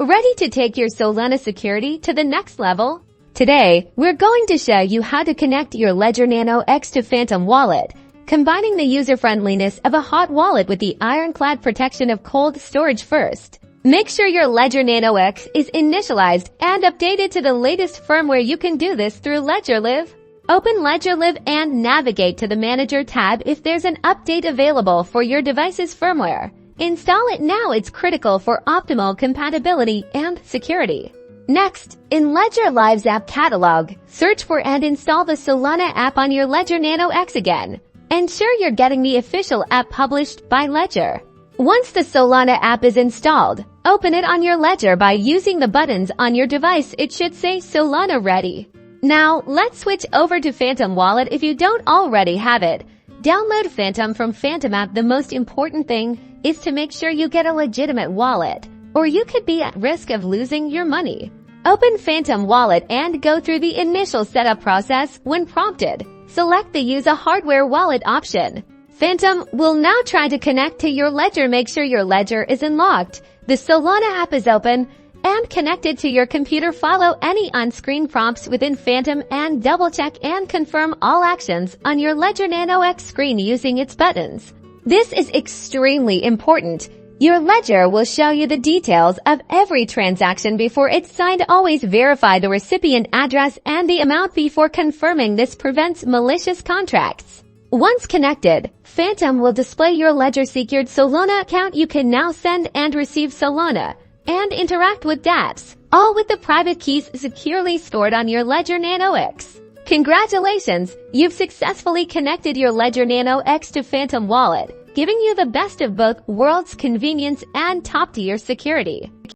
Ready to take your Solana security to the next level? Today, we're going to show you how to connect your Ledger Nano X to Phantom Wallet, combining the user-friendliness of a hot wallet with the ironclad protection of cold storage first. Make sure your Ledger Nano X is initialized and updated to the latest firmware. You can do this through Ledger Live. Open Ledger Live and navigate to the Manager tab if there's an update available for your device's firmware. Install it now. It's critical for optimal compatibility and security. Next, in Ledger Live's app catalog, search for and install the Solana app on your Ledger Nano X again. Ensure you're getting the official app published by Ledger. Once the Solana app is installed, open it on your Ledger by using the buttons on your device. It should say Solana Ready. Now, let's switch over to Phantom Wallet if you don't already have it. Download Phantom from Phantom app. The most important thing is to make sure you get a legitimate wallet, or you could be at risk of losing your money. Open Phantom Wallet and go through the initial setup process. When prompted, select the Use a Hardware Wallet option. Phantom will now try to connect to your Ledger. Make sure your Ledger is unlocked, the Solana app is open, and connected to your computer. Follow any on-screen prompts within Phantom and double-check and confirm all actions on your Ledger Nano X screen using its buttons. This is extremely important. Your Ledger will show you the details of every transaction before it's signed. Always verify the recipient address and the amount before confirming. This prevents malicious contracts. Once connected, Phantom will display your Ledger-secured Solana account. You can now send and receive Solana and interact with dApps, all with the private keys securely stored on your Ledger Nano X. Congratulations! You've successfully connected your Ledger Nano X to Phantom Wallet, giving you the best of both worlds: convenience and top-tier security.